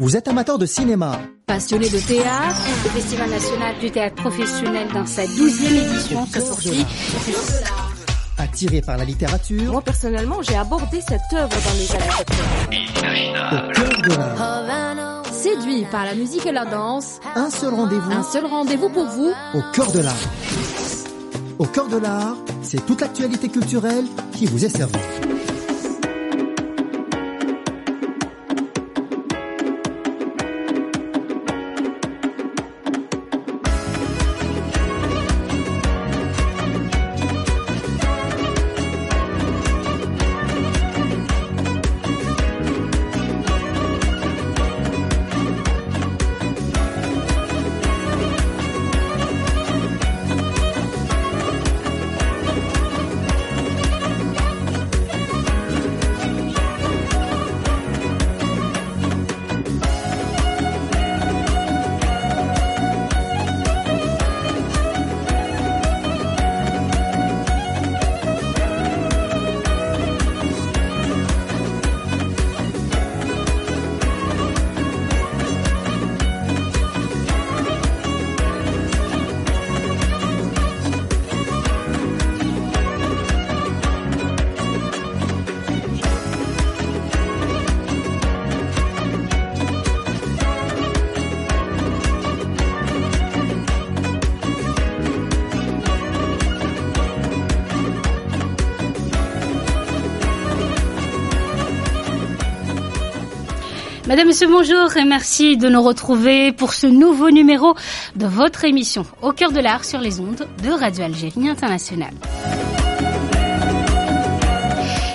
Vous êtes amateur de cinéma, passionné de théâtre, le Festival national du théâtre professionnel dans sa 12e édition se poursuit. Attiré par la littérature. Moi personnellement, j'ai abordé cette œuvre dans mes années 80. Au cœur de l'art. Séduit par la musique et la danse, Un seul rendez-vous pour vous. Au cœur de l'art. Au cœur de l'art, c'est toute l'actualité culturelle qui vous est servie. Madame, Monsieur, bonjour et merci de nous retrouver pour ce nouveau numéro de votre émission Au cœur de l'art sur les ondes de Radio Algérie Internationale.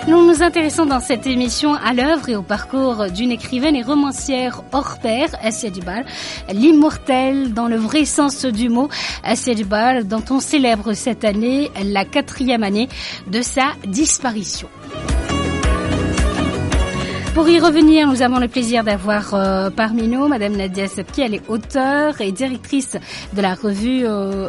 Nous nous intéressons dans cette émission à l'œuvre et au parcours d'une écrivaine et romancière hors pair, Assia Djebbar, l'immortelle dans le vrai sens du mot, Assia Djebbar, dont on célèbre cette année la 4e année de sa disparition. Pour y revenir, nous avons le plaisir d'avoir parmi nous Madame Nadia Sebki. Elle est auteure et directrice de la revue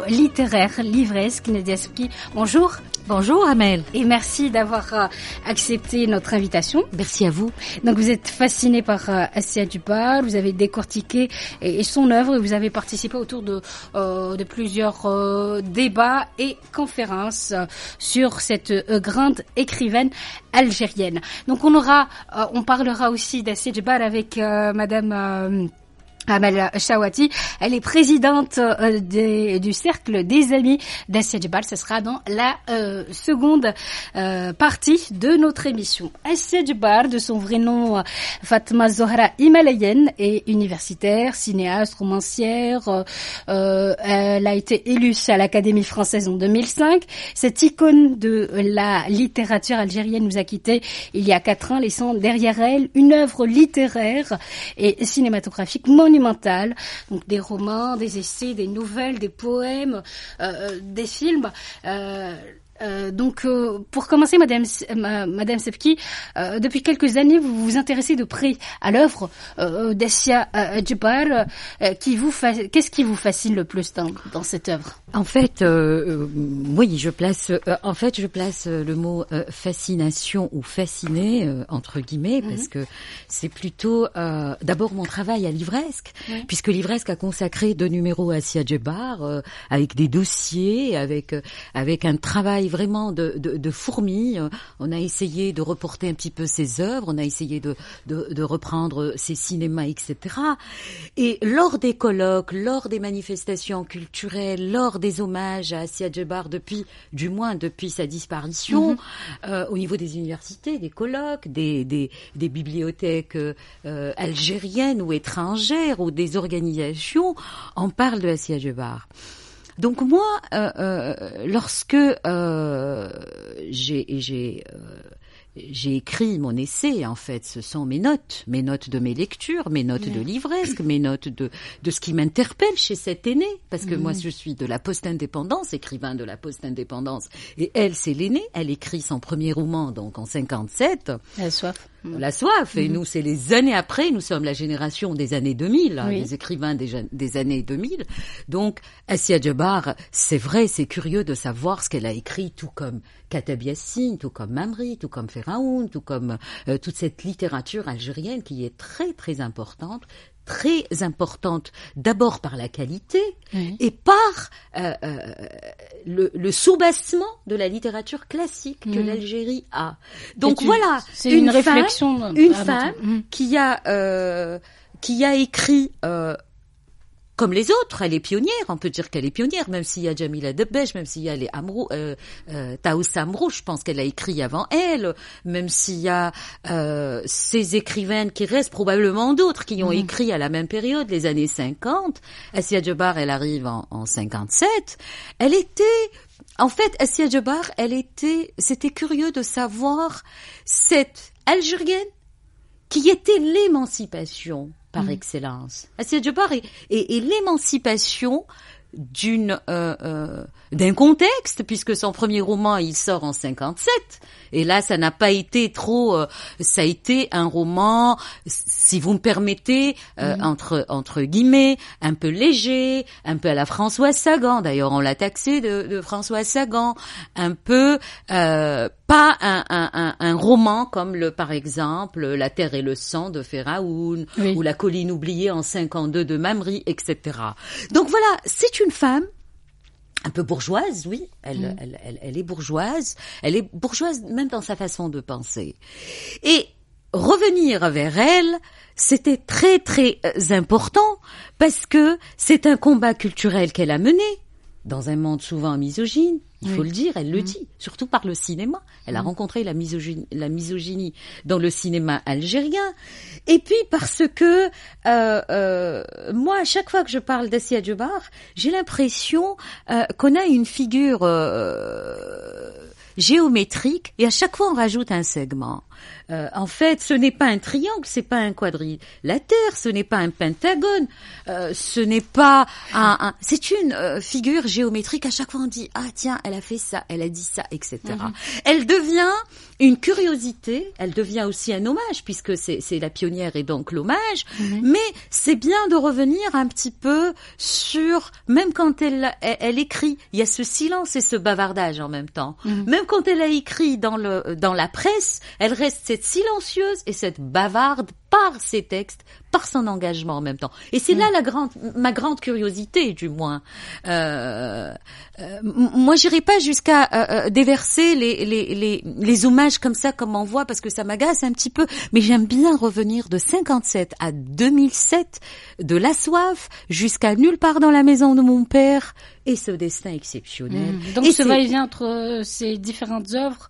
littéraire Livresque. Nadia Sebki, bonjour. Bonjour Amel. Et merci d'avoir accepté notre invitation. Merci à vous. Donc vous êtes fascinée par Assia Djebbar, vous avez décortiqué et son œuvre et vous avez participé autour de plusieurs débats et conférences sur cette grande écrivaine algérienne. Donc on parlera aussi d'Assia Djebbar avec Madame Amel Chawati. Elle est présidente du cercle des amis d'Assia Djebbar. Ce sera dans la seconde partie de notre émission. Assia Djebbar, de son vrai nom Fatma Zohra Himalayenne, est universitaire, cinéaste, romancière. Elle a été élue à l'Académie française en 2005. Cette icône de la littérature algérienne nous a quittés il y a 4 ans, laissant derrière elle une œuvre littéraire et cinématographique monumentale. Donc des romans, des essais, des nouvelles, des poèmes, des films. Donc, pour commencer, Madame Sebki, depuis quelques années, vous vous intéressez de près à l'œuvre d'Assia Djebbar. Qu'est-ce qui vous fascine le plus dans cette œuvre? En fait, oui, je place le mot fascination ou fasciné entre guillemets, parce que c'est plutôt d'abord mon travail à Livresque, puisque Livresque a consacré 2 numéros à Assia Djebbar avec des dossiers, avec un travail vraiment de fourmi. On a essayé de reporter un petit peu ses œuvres, on a essayé de reprendre ses cinémas, etc. Et lors des colloques, lors des manifestations culturelles, lors des hommages à Assia Djebbar depuis sa disparition, au niveau des universités, des colloques, des bibliothèques algériennes ou étrangères ou des organisations, on parle de Assia Djebbar. Donc moi, lorsque j'ai écrit mon essai, en fait, ce sont mes notes de mes lectures, mes notes de Livresque, mes notes de ce qui m'interpelle chez cette aînée, parce que moi je suis de la post-indépendance, écrivain de la post-indépendance, et elle c'est l'aînée, elle écrit son premier roman donc en 57. La soif. la soif. Et nous, c'est les années après, nous sommes la génération des années 2000, Oui. des écrivains des années 2000. Donc, Assia Djebar, c'est vrai, c'est curieux de savoir ce qu'elle a écrit, tout comme Kateb Yassine, tout comme Mamri, tout comme Feraoun, tout comme toute cette littérature algérienne qui est très, très importante d'abord par la qualité et par le soubassement de la littérature classique que l'Algérie a. Donc voilà, c'est une réflexion, une femme qui a écrit comme les autres, elle est pionnière, on peut dire qu'elle est pionnière, même s'il y a Jamila Debbej, même s'il y a les Amrou, Taous Amrou, je pense qu'elle a écrit avant elle, même s'il y a ces écrivaines qui restent, probablement d'autres, qui ont écrit à la même période, les années 50. Assia Djebar, elle arrive en 57. Assia Djebar, c'était curieux de savoir cette Algérienne qui était l'émancipation par excellence. Assia Djebar est l'émancipation d'un contexte, puisque son premier roman, il sort en 57. Et là, ça n'a pas été trop, ça a été un roman, si vous me permettez, entre guillemets, un peu léger, un peu à la Françoise Sagan. D'ailleurs, on l'a taxé de Françoise Sagan. Un peu, pas un roman comme par exemple, La Terre et le sang de Feraoun, ou La colline oubliée en 52 de Mamri, etc. Donc voilà, c'est une femme un peu bourgeoise, oui, elle est bourgeoise. Elle est bourgeoise même dans sa façon de penser. Et revenir vers elle, c'était très très important parce que c'est un combat culturel qu'elle a mené dans un monde souvent misogyne. Il faut le dire, elle le dit, surtout par le cinéma. Elle a rencontré la misogynie dans le cinéma algérien. Et puis parce que moi, à chaque fois que je parle d'Assia Djebar, j'ai l'impression qu'on a une figure géométrique et à chaque fois on rajoute un segment. En fait, ce n'est pas un triangle, c'est pas un quadrilatère, ce n'est pas un pentagone, ce n'est pas c'est une figure géométrique. À chaque fois on dit tiens, elle a fait ça, elle a dit ça, etc. Elle devient une curiosité, elle devient aussi un hommage puisque c'est la pionnière et donc l'hommage. Mais c'est bien de revenir un petit peu sur, même quand elle écrit, il y a ce silence et ce bavardage en même temps. Même quand elle a écrit dans la presse, elle reste cette silencieuse et cette bavarde par ses textes, par son engagement en même temps. Et c'est là ma grande curiosité, du moins. Moi, j'irai pas jusqu'à déverser les hommages comme ça, comme on voit, parce que ça m'agace un petit peu. Mais j'aime bien revenir de 57 à 2007, de La Soif jusqu'à Nulle part dans la maison de mon père, et ce destin exceptionnel. Donc, ce va-et-vient entre ces différentes œuvres.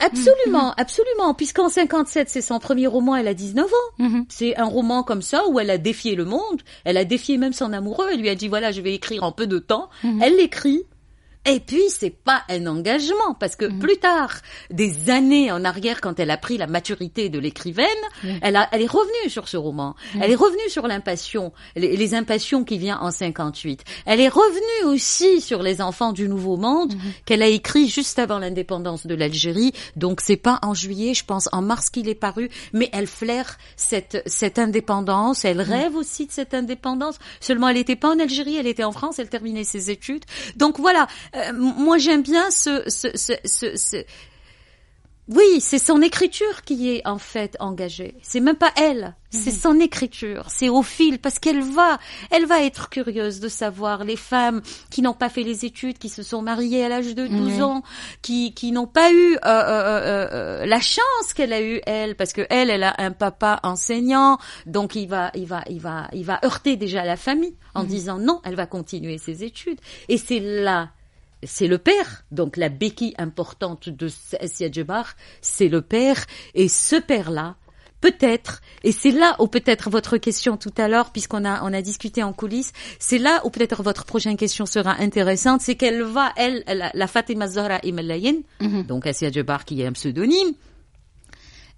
Absolument. Puisqu'en 57, c'est son premier roman, elle a 19 ans. C'est un roman comme ça où elle a défié le monde. Elle a défié même son amoureux. Elle lui a dit, voilà, je vais écrire en peu de temps. Elle l'écrit. Et puis, c'est pas un engagement, parce que plus tard, des années en arrière, quand elle a pris la maturité de l'écrivaine, elle est revenue sur ce roman. Elle est revenue sur l'impassion, les impassions qui vient en 58. Elle est revenue aussi sur Les Enfants du Nouveau Monde, qu'elle a écrit juste avant l'indépendance de l'Algérie. Donc, c'est pas en juillet, je pense en mars qu'il est paru, mais elle flaire cette indépendance. Elle rêve aussi de cette indépendance. Seulement, elle était pas en Algérie, elle était en France, elle terminait ses études. Donc, voilà. Moi, j'aime bien oui, c'est son écriture qui est en fait engagée. C'est même pas elle, c'est son écriture. C'est au fil, parce qu'elle va être curieuse de savoir les femmes qui n'ont pas fait les études, qui se sont mariées à l'âge de 12 ans, qui n'ont pas eu la chance qu'elle a eue elle, parce que elle a un papa enseignant, donc il va heurter déjà la famille en disant non, elle va continuer ses études. Et c'est le père, donc la béquille importante de Assia Djebar, c'est le père, et ce père-là, peut-être, et c'est là où peut-être votre question tout à l'heure, puisqu'on a discuté en coulisses, c'est là où peut-être votre prochaine question sera intéressante, c'est qu'elle va, la Fatima Zahra Imelayen, donc Assia Djebar qui est un pseudonyme,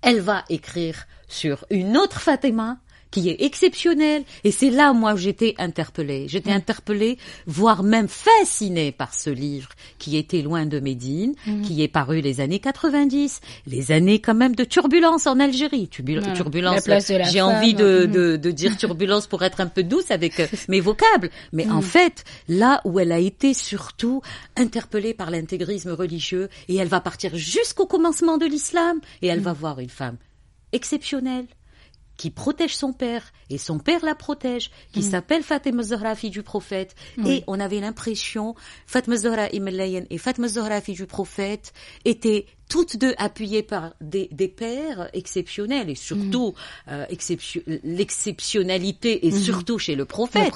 elle va écrire sur une autre Fatima, qui est exceptionnel. Et c'est là, moi, j'étais interpellée. J'étais interpellée, voire même fascinée par ce livre qui était Loin de Médine, qui est paru les années 90, les années quand même de turbulence en Algérie. Turbulence, j'ai envie de dire turbulence pour être un peu douce avec mes vocables. Mais en fait, là où elle a été surtout interpellée par l'intégrisme religieux, et elle va partir jusqu'au commencement de l'islam, et elle va voir une femme exceptionnelle, qui protège son père, et son père la protège, qui s'appelle Fatima Zahra, fille du prophète. Et on avait l'impression, Fatima Zahra Imelayen et Fatima Zahra, fille du prophète, étaient toutes deux appuyées par des pères exceptionnels, et surtout l'exceptionnalité est surtout chez le prophète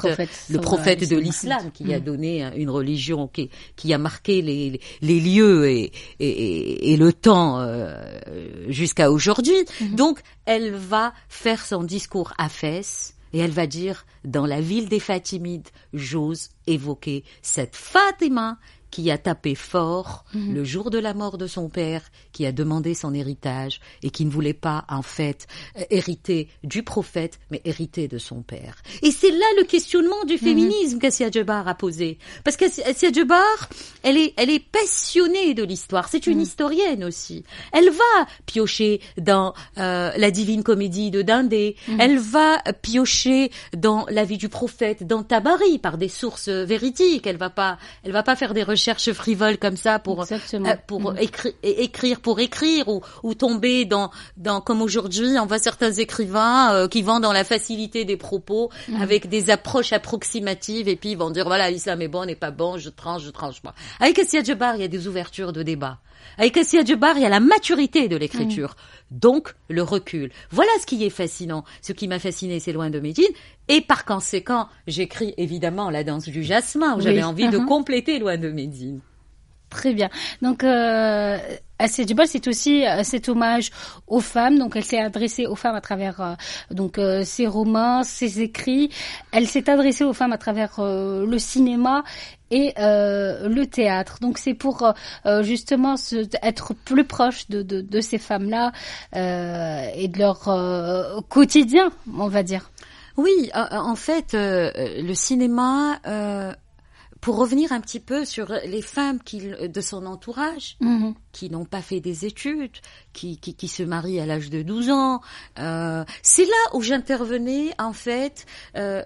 de l'islam, qui a donné une religion qui a marqué les lieux et le temps jusqu'à aujourd'hui. Donc elle va faire son discours à Fès, et elle va dire, dans la ville des Fatimides, j'ose évoquer cette Fatima qui a tapé fort le jour de la mort de son père, qui a demandé son héritage et qui ne voulait pas, en fait, hériter du prophète, mais hériter de son père. Et c'est là le questionnement du féminisme qu'Assia Djebar a posé. Parce qu'Assia Djebar, elle est passionnée de l'histoire. C'est une historienne aussi. Elle va piocher dans la Divine Comédie de Dindé. Elle va piocher dans la vie du prophète, dans Tabari, par des sources véridiques. Elle va pas faire des recherches frivoles comme ça pour écrire pour écrire, ou tomber dans comme aujourd'hui on voit certains écrivains qui vont dans la facilité des propos avec des approches approximatives, et puis ils vont dire voilà, l'islam est bon, n'est pas bon, je tranche pas. Avec Assia Djebar, il y a des ouvertures de débat. Avec Assia Djebar, il y a la maturité de l'écriture, donc le recul. Voilà ce qui est fascinant. Ce qui m'a fasciné, c'est Loin de Médine, et par conséquent, j'écris évidemment La Danse du Jasmin, où j'avais envie de compléter Loin de Médine. Très bien. Donc, Assia Djebar, c'est aussi cet hommage aux femmes. Donc, elle s'est adressée aux femmes à travers ses romans, ses écrits. Elle s'est adressée aux femmes à travers le cinéma et le théâtre. Donc, c'est pour justement être plus proche de ces femmes-là et de leur quotidien, on va dire. Oui, en fait, le cinéma. Pour revenir un petit peu sur les femmes de son entourage, qui n'ont pas fait des études, qui se marient à l'âge de 12 ans, c'est là où j'intervenais en fait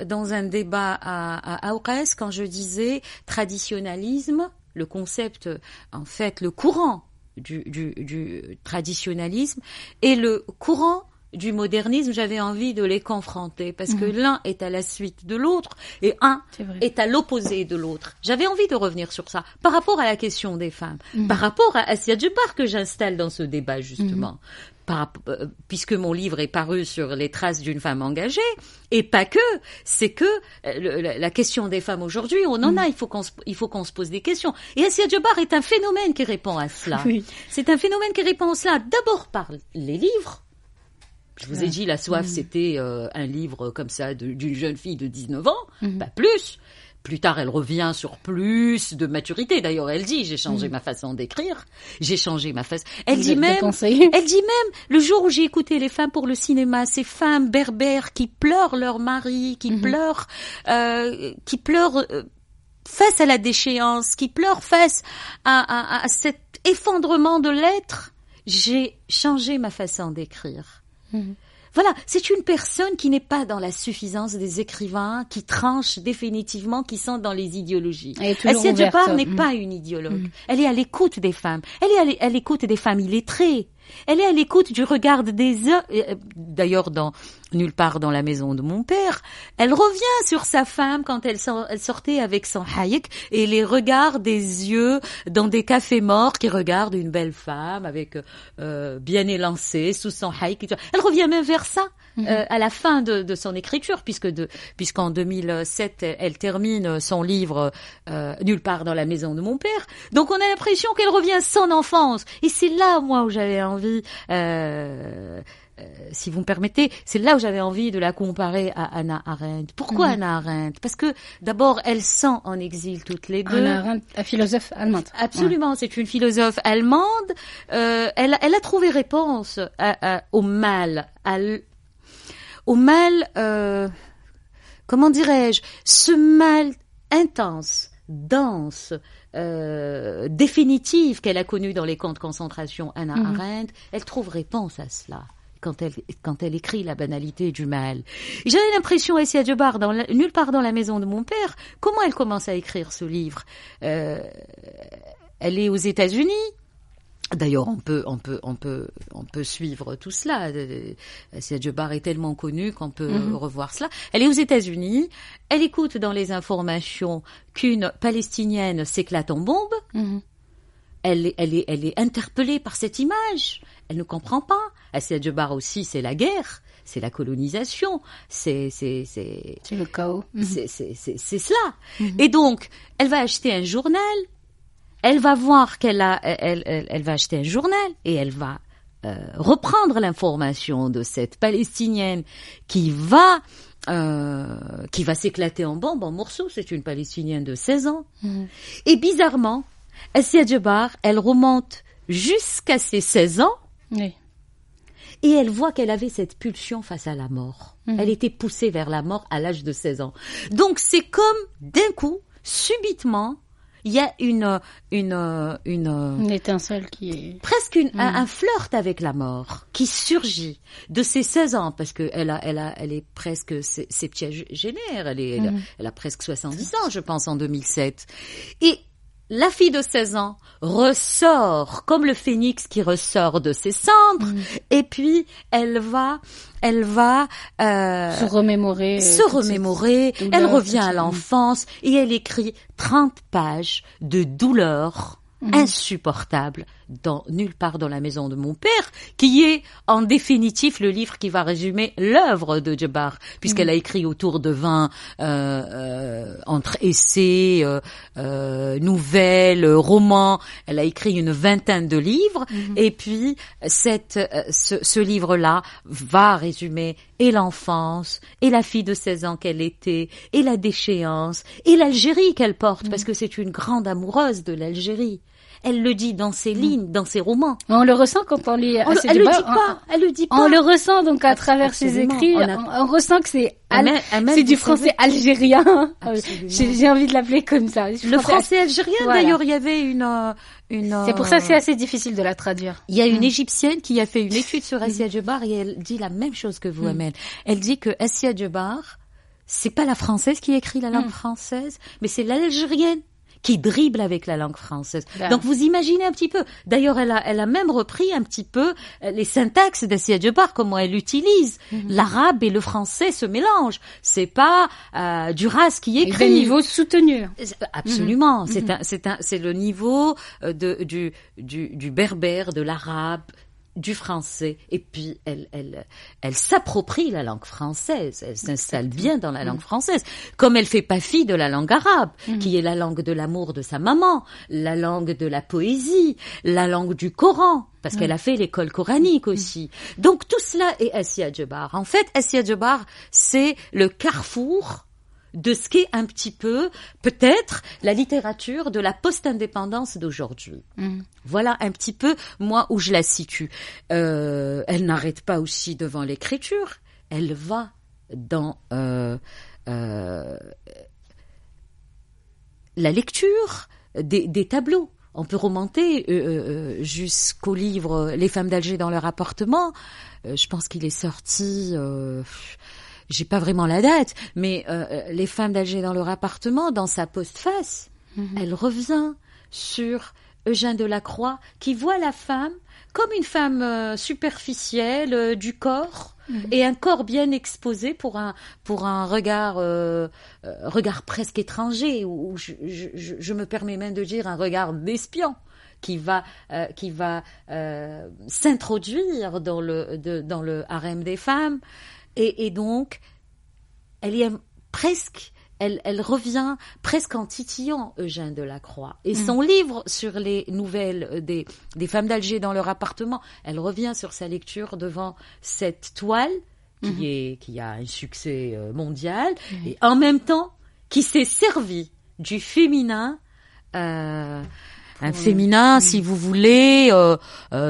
dans un débat à Aouques, quand je disais traditionnalisme, le concept, en fait, le courant du traditionnalisme et le courant du modernisme. J'avais envie de les confronter parce que l'un est à la suite de l'autre et un est à l'opposé de l'autre. J'avais envie de revenir sur ça par rapport à la question des femmes, par rapport à Assia Djebar que j'installe dans ce débat justement. Puisque mon livre est paru sur les traces d'une femme engagée, et pas que, c'est que la question des femmes aujourd'hui, on en a, il faut qu'on se pose des questions. Et Assia Djebar est un phénomène qui répond à cela. Oui. C'est un phénomène qui répond à cela d'abord par les livres. Je vous ai dit, La Soif, c'était un livre comme ça d'une jeune fille de 19 ans, pas plus. Plus tard, elle revient sur plus de maturité. D'ailleurs, elle dit, j'ai changé ma façon d'écrire, j'ai changé ma façon. Elle dit même, le jour où j'ai écouté les femmes pour le cinéma, ces femmes berbères qui pleurent leur mari, qui pleurent face à la déchéance, qui pleurent face à cet effondrement de l'être, j'ai changé ma façon d'écrire. Voilà, c'est une personne qui n'est pas dans la suffisance des écrivains, qui tranchent définitivement, qui sont dans les idéologies. Assia Djebar n'est pas une idéologue. Elle est à l'écoute des femmes. Elle est à l'écoute des femmes illettrées. Elle est à l'écoute du regard des hommes. D'ailleurs, dans Nulle part dans la maison de mon père, elle revient sur sa femme quand elle sortait avec son haïk et les regards des yeux dans des cafés morts qui regardent une belle femme avec bien élancée sous son haïk. Elle revient même vers ça. À la fin de son écriture, puisqu'en 2007 elle termine son livre Nulle part dans la maison de mon père. Donc on a l'impression qu'elle revient à son enfance. Et c'est là, moi, où j'avais envie, si vous me permettez, c'est là où j'avais envie de la comparer à Hannah Arendt. Pourquoi Hannah Arendt? Parce que d'abord, elles sont en exil toutes les deux. Hannah Arendt, la philosophe allemande. Absolument, c'est une philosophe allemande. Elle a trouvé réponse au mal, au mal, comment dirais-je, ce mal intense, dense, définitive qu'elle a connu dans les camps de concentration, Hannah Arendt, elle trouve réponse à cela quand elle écrit La banalité du mal. J'avais l'impression, Assia Djebar, Nulle part dans la maison de mon père, comment elle commence à écrire ce livre? Elle est aux États-Unis. D'ailleurs, on peut suivre tout cela. Assia Djebar est tellement connue qu'on peut revoir cela. Elle est aux États-Unis. Elle écoute dans les informations qu'une Palestinienne s'éclate en bombe. Elle est interpellée par cette image. Elle ne comprend pas. Assia Djebar aussi, c'est la guerre, c'est la colonisation, c'est le chaos. C'est cela. Et donc, elle va acheter un journal. Elle va voir elle va acheter un journal et elle va reprendre l'information de cette Palestinienne qui va s'éclater en bombe, en morceaux. C'est une Palestinienne de 16 ans. Et bizarrement, Assia Djebar, elle remonte jusqu'à ses 16 ans. Oui. Et elle voit qu'elle avait cette pulsion face à la mort. Elle était poussée vers la mort à l'âge de 16 ans. Donc c'est comme d'un coup, subitement, il y a une étincelle qui est presque un flirt avec la mort qui surgit de ses 16 ans, parce que elle est presque septuagénaire, elle a presque 70 ans, je pense, en 2007. Et la fille de 16 ans ressort comme le phénix qui ressort de ses cendres, et puis elle va se remémorer, elle revient à l'enfance et elle écrit 30 pages de douleur insupportable dans Nulle part dans la maison de mon père, qui est en définitif le livre qui va résumer l'œuvre de Djebar, puisqu'elle a écrit autour de 20 entre essais, nouvelles, romans, elle a écrit une vingtaine de livres, et puis ce livre-là va résumer et l'enfance, et la fille de 16 ans qu'elle était, et la déchéance, et l'Algérie qu'elle porte, parce que c'est une grande amoureuse de l'Algérie. Elle le dit dans ses lignes, dans ses romans. On le ressent quand on lit. Elle le dit pas. On le ressent donc à travers ses écrits. On ressent que c'est du français algérien. J'ai envie de l'appeler comme ça. Le français algérien. Voilà. D'ailleurs, il y avait une. C'est pour ça que c'est assez difficile de la traduire. Il y a une Égyptienne qui a fait une étude sur Assia Djebar et elle dit la même chose que vous, Amel. Elle dit que Assia Djebar, c'est pas la française qui écrit la langue française, mais c'est l'algérienne qui dribble avec la langue française. Là. Donc vous imaginez un petit peu. D'ailleurs, elle a même repris un petit peu les syntaxes d'Assia Djebar, comment elle utilise. L'arabe et le français se mélangent. C'est pas Duras qui écrit. Et des niveaux soutenus. Absolument. C'est le niveau du berbère, de l'arabe, du français, et puis elle s'approprie la langue française, elle s'installe bien dans la langue française, comme elle fait pas fi de la langue arabe, qui est la langue de l'amour de sa maman, la langue de la poésie, la langue du Coran, parce qu'elle a fait l'école coranique aussi. Donc tout cela est Assia Djebar. En fait, Assia Djebar, c'est le carrefour de ce qu'est un petit peu, peut-être, la littérature de la post-indépendance d'aujourd'hui. Voilà un petit peu, moi, où je la situe. Elle n'arrête pas aussi devant l'écriture, elle va dans la lecture des tableaux. On peut remonter jusqu'au livre « Les femmes d'Alger dans leur appartement ». Je pense qu'il est sorti... j'ai pas vraiment la date, mais les femmes d'Alger dans leur appartement, dans sa postface, elle revient sur Eugène Delacroix, qui voit la femme comme une femme superficielle du corps, et un corps bien exposé pour un regard presque étranger, ou je me permets même de dire un regard d'espion, qui va s'introduire dans le harem des femmes. Et donc, elle revient presque en titillant Eugène Delacroix. Et son livre sur les nouvelles des femmes d'Alger dans leur appartement, elle revient sur sa lecture devant cette toile qui a un succès mondial, et en même temps qui s'est servi du féminin, un féminin, si vous voulez,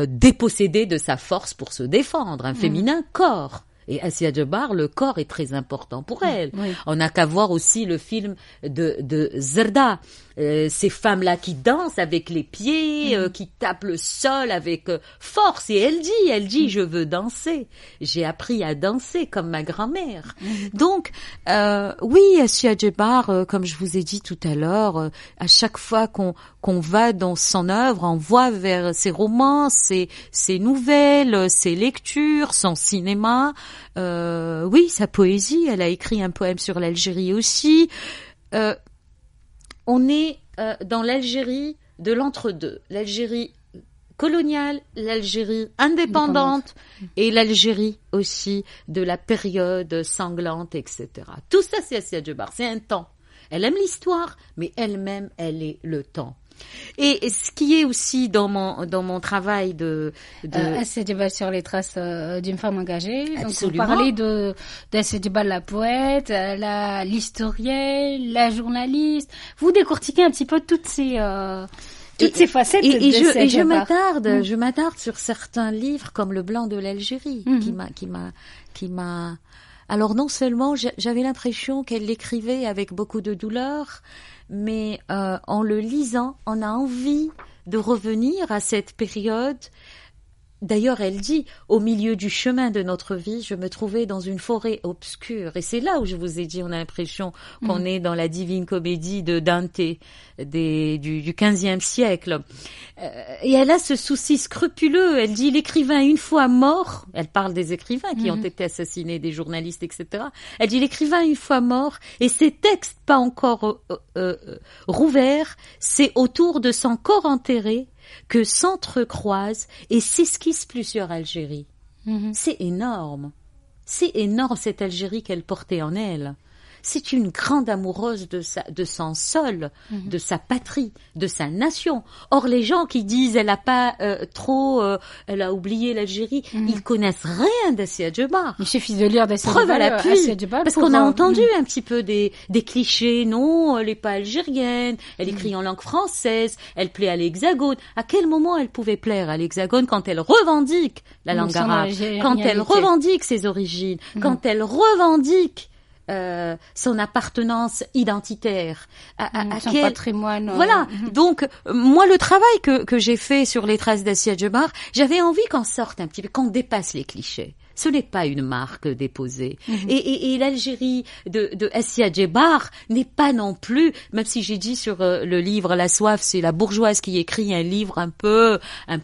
dépossédé de sa force pour se défendre, un féminin corps. Et Assia Djebar, le corps est très important pour elle. Oui. On n'a qu'à voir aussi le film de Zerda. Ces femmes-là qui dansent avec les pieds, qui tapent le sol avec force. Et elle dit, je veux danser. J'ai appris à danser comme ma grand-mère. Donc, oui, Assia Djebar, comme je vous ai dit tout à l'heure, à chaque fois qu'on va dans son œuvre, on voit vers ses romans, ses nouvelles, ses lectures, son cinéma, oui, sa poésie. Elle a écrit un poème sur l'Algérie aussi. On est dans l'Algérie de l'entre-deux, l'Algérie coloniale, l'Algérie indépendante et l'Algérie aussi de la période sanglante, etc. Tout ça, c'est Assia Djebar, c'est un temps. Elle aime l'histoire, mais elle-même, elle est le temps. Et ce qui est aussi dans mon travail de Assia Djebar sur les traces d'une femme engagée. Absolument. Donc vous parlez d'Assia Djebar, la poète, l'historienne, la journaliste. Vous décortiquez un petit peu toutes ces facettes et je m'attarde sur certains livres comme Le Blanc de l'Algérie qui m'a alors non seulement j'avais l'impression qu'elle l'écrivait avec beaucoup de douleur, mais en le lisant, on a envie de revenir à cette période. D'ailleurs, elle dit, au milieu du chemin de notre vie, je me trouvais dans une forêt obscure. Et c'est là où je vous ai dit, on a l'impression qu'on est dans la Divine Comédie de Dante du XVe siècle. Et elle a ce souci scrupuleux. Elle dit, l'écrivain une fois mort, elle parle des écrivains qui ont été assassinés, des journalistes, etc. Elle dit, l'écrivain une fois mort, et ses textes pas encore rouverts, c'est autour de son corps enterré que s'entrecroisent et s'esquissent plusieurs Algéries. C'est énorme. C'est énorme cette Algérie qu'elle portait en elle. C'est une grande amoureuse de son sol, de sa patrie, de sa nation. Or, les gens qui disent elle a pas elle a oublié l'Algérie, ils connaissent rien d'Assia Djebar. Il suffit de lire d'Assia Djebar. Preuve à l'appui, parce qu'on a entendu un petit peu des clichés. Non, elle est pas algérienne, elle écrit en langue française, elle plaît à l'Hexagone. À quel moment elle pouvait plaire à l'Hexagone quand elle revendique la langue arabe, quand elle revendique ses origines, quand elle revendique son appartenance identitaire, son patrimoine. Voilà. Donc, moi, le travail que j'ai fait sur les traces d'Assia Djebar, j'avais envie qu'on sorte un petit peu, qu'on dépasse les clichés. Ce n'est pas une marque déposée. Et l'Algérie de Assia Djebar n'est pas non plus, même si j'ai dit sur le livre La Soif, c'est la bourgeoise qui écrit un livre un peu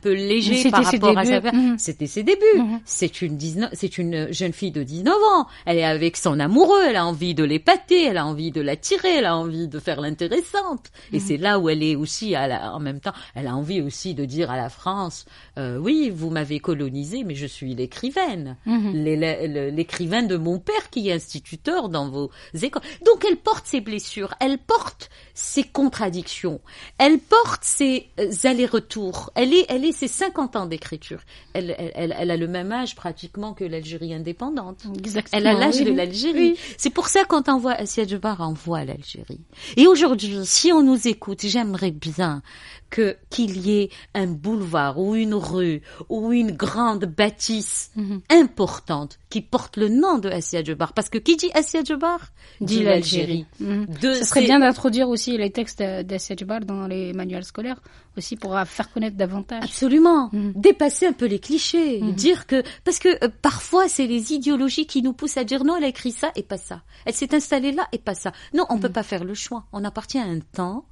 léger par rapport à sa C'était ses débuts. C'est une jeune fille de 19 ans. Elle est avec son amoureux, elle a envie de l'épater, elle a envie de l'attirer, elle a envie de faire l'intéressante. Et c'est là où elle est aussi, en même temps, elle a envie aussi de dire à la France, oui, vous m'avez colonisée, mais je suis l'écrivaine. L'écrivain de mon père qui est instituteur dans vos écoles. Donc elle porte ses blessures, elle porte ses contradictions, elle porte ses allers-retours. Elle est ses 50 ans d'écriture. Elle a le même âge pratiquement que l'Algérie indépendante. Exactement, elle a l'âge de l'Algérie. Oui. C'est pour ça quand on voit Assia Djebar, on voit l'Algérie. Et aujourd'hui, si on nous écoute, j'aimerais bien qu'il y ait un boulevard ou une rue ou une grande bâtisse importante qui porte le nom de Assia Djebar, parce que qui dit Assia Djebar dit l'Algérie. Ce serait bien d'introduire aussi les textes d'Assia Djebar dans les manuels scolaires aussi pour faire connaître davantage. Absolument. Dépasser un peu les clichés, dire que parce que parfois c'est les idéologies qui nous poussent à dire non, elle a écrit ça et pas ça. Elle s'est installée là et pas ça. Non, on peut pas faire le choix. On appartient à un temps.